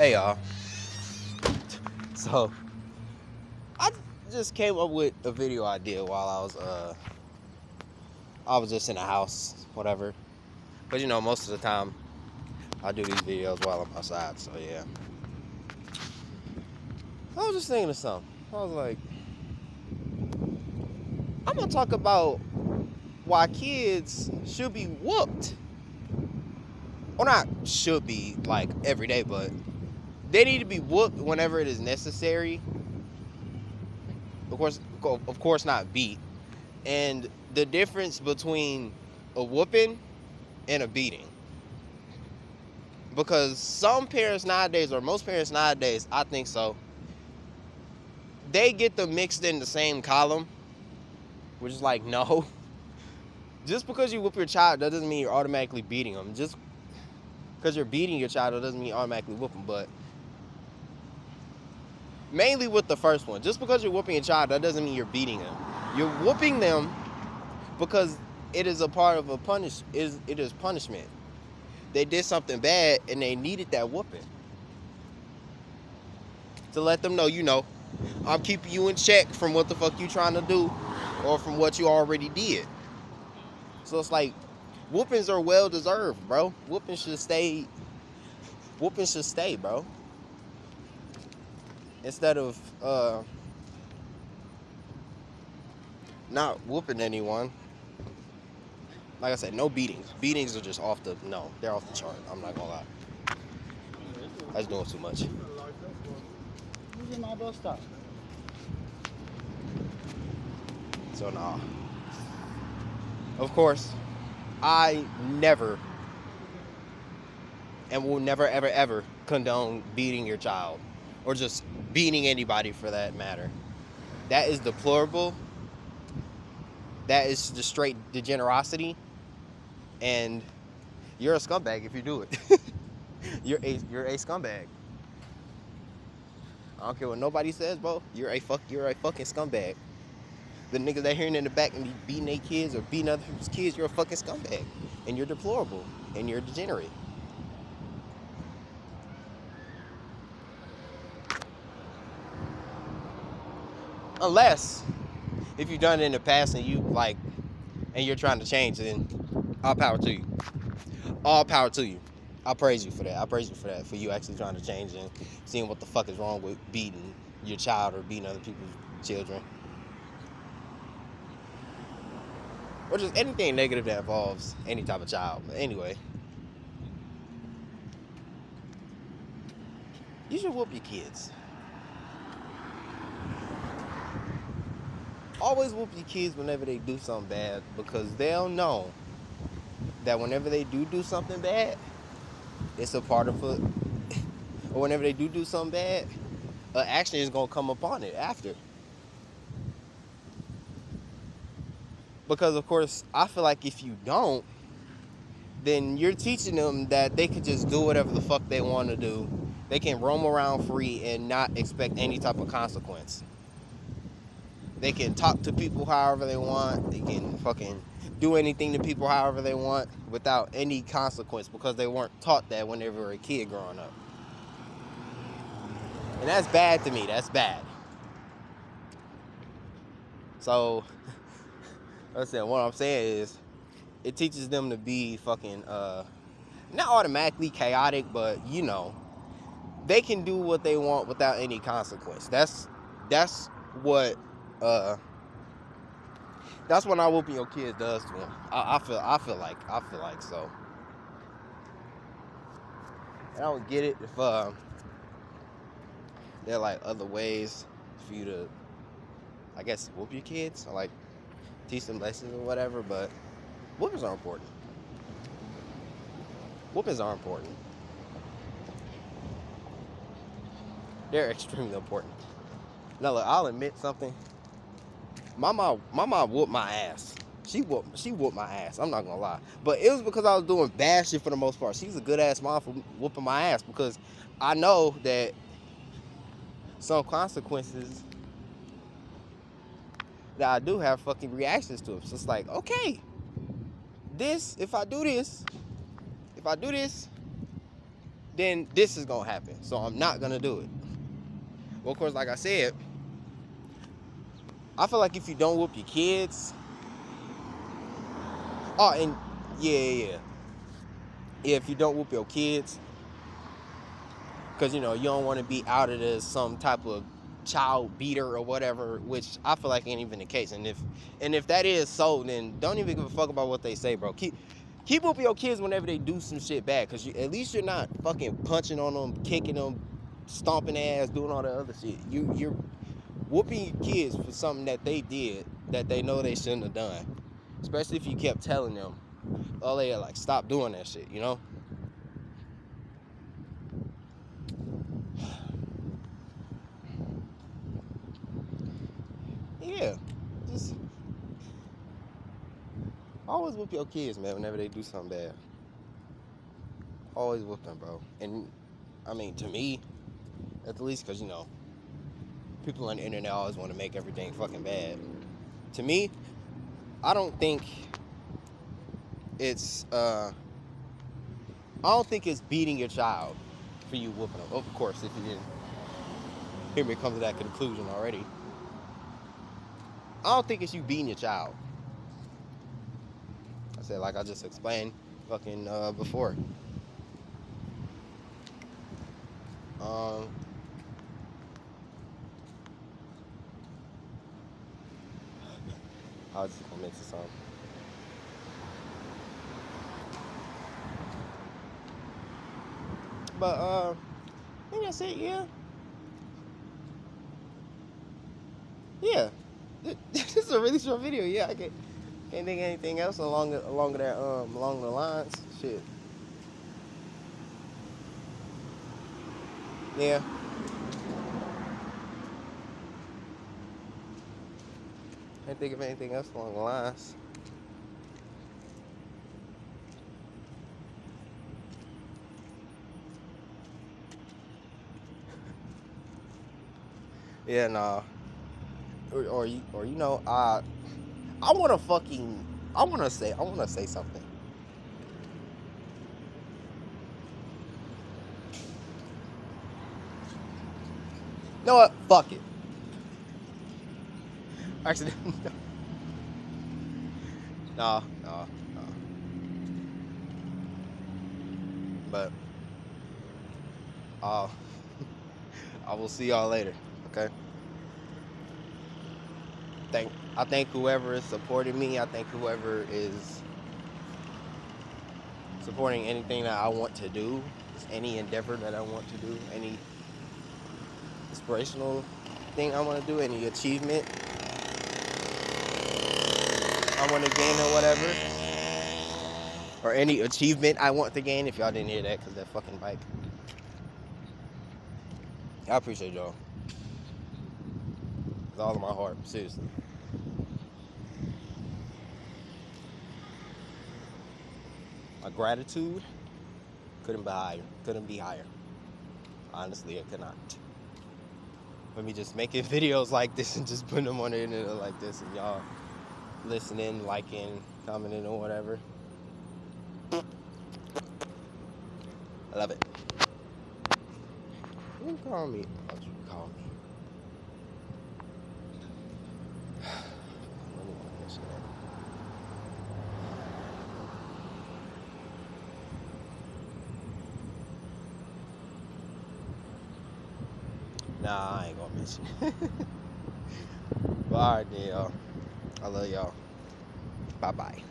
Hey y'all. So I just came up with a video idea while I was just in the house, whatever. But you know, most of the time I do these videos while I'm outside, so yeah. I was just thinking of something. I was like, I'm gonna talk about why kids should be whooped. Or not should be like every day, but they need to be whooped whenever it is necessary. Of course not beat. And the difference between a whooping and a beating. Because some parents nowadays, or most parents nowadays, I think so, they get them mixed in the same column, which is like, no. Just because you whoop your child, that doesn't mean you're automatically beating them. Just because you're beating your child, that doesn't mean you automatically whoop them. But mainly with the first one, just because you're whooping your child, that doesn't mean you're beating them. You're whooping them because it is a part of it is punishment. They did something bad and they needed that whooping to let them know, I'm keeping you in check from what the fuck you trying to do or from what you already did. So it's like, whoopings are well deserved, bro. Whoopings should stay, bro. Instead of not whooping anyone. Like I said, no beatings. Beatings are just they're off the chart. I'm not gonna lie. I was doing too much. So nah. Of course, I never and will never ever ever condone beating your child or just beating anybody for that matter. That is deplorable. That is just straight degenerosity, and you're a scumbag if you do it. you're a scumbag. I don't care what nobody says, bro. You're a fucking scumbag. The niggas that hearing in the back and be beating their kids or beating other people's kids, you're a fucking scumbag, and you're deplorable, and you're degenerate. Unless if you've done it in the past and you're trying to change, then all power to you. All power to you. I praise you for that. For you actually trying to change and seeing what the fuck is wrong with beating your child or beating other people's children. Or just anything negative that involves any type of child. But anyway, you should whoop your kids. Always whoop your kids whenever they do something bad, because they'll know that whenever they do something bad, it's a part of it. Or whenever they do something bad, an action is going to come upon it after. Because, of course, I feel like if you don't, then you're teaching them that they could just do whatever the fuck they want to do. They can roam around free and not expect any type of consequence. They can talk to people however they want. They can fucking do anything to people however they want without any consequence, because they weren't taught that when they were a kid growing up. And that's bad to me. That's bad. So, listen, what I'm saying is, it teaches them to be fucking, not automatically chaotic, but, they can do what they want without any consequence. That's what not whooping your kids does to them. I feel like so. I don't get it if there are like other ways for you to, I guess, whoop your kids or like teach them lessons or whatever, but whoopings are important. Whoopings are important. They're extremely important. Now look, I'll admit something. My mom whooped my ass. She whooped my ass. I'm not gonna lie. But it was because I was doing bad shit for the most part. She's a good ass mom for whooping my ass, because I know that some consequences that I do have fucking reactions to them. So it's like, okay, if I do this, then this is gonna happen. So I'm not gonna do it. Well, of course, like I said, I feel like if you don't whoop your kids, oh, and yeah, if you don't whoop your kids, because you don't want to be outed as some type of child beater or whatever, which I feel like ain't even the case. And if that is so, then don't even give a fuck about what they say, bro. Keep whooping your kids whenever they do some shit bad, because at least you're not fucking punching on them, kicking them, stomping ass, doing all the other shit. You're whooping your kids for something that they did that they know they shouldn't have done. Especially if you kept telling them, oh, they like, stop doing that shit, Yeah. Just always whoop your kids, man, whenever they do something bad. Always whoop them, bro. And, I mean, to me, at least, because, people on the internet always want to make everything fucking bad. To me, I don't think it's, beating your child for you whooping them. Of course, if you didn't hear me come to that conclusion already. I don't think it's you beating your child. I said, like I just explained fucking before. I was just gonna mention something. But I think that's it. Yeah. This is a really short video. Yeah, I can't think of anything else along the lines. Shit. Yeah. Can't think of anything else along the lines. Yeah, nah. Or I wanna say something. You know what? Fuck it. Actually, no. But uh, I will see y'all later. Okay. I thank whoever is supporting me. I thank whoever is supporting anything that I want to do, any endeavor that I want to do, any inspirational thing I want to do, any achievement I want to gain or whatever, or any achievement I want to gain. If y'all didn't hear that, because that fucking bike. I appreciate y'all. With all of my heart, seriously. My gratitude couldn't be higher. Honestly, it could not. Let me just making videos like this and just putting them on the internet like this, and y'all listening, liking, commenting, or whatever. I love it. Who call me? Oh, you call me. Let me look this shit up. Nah, I ain't gonna mention it. But alright then, y'all. I love y'all. Bye-bye.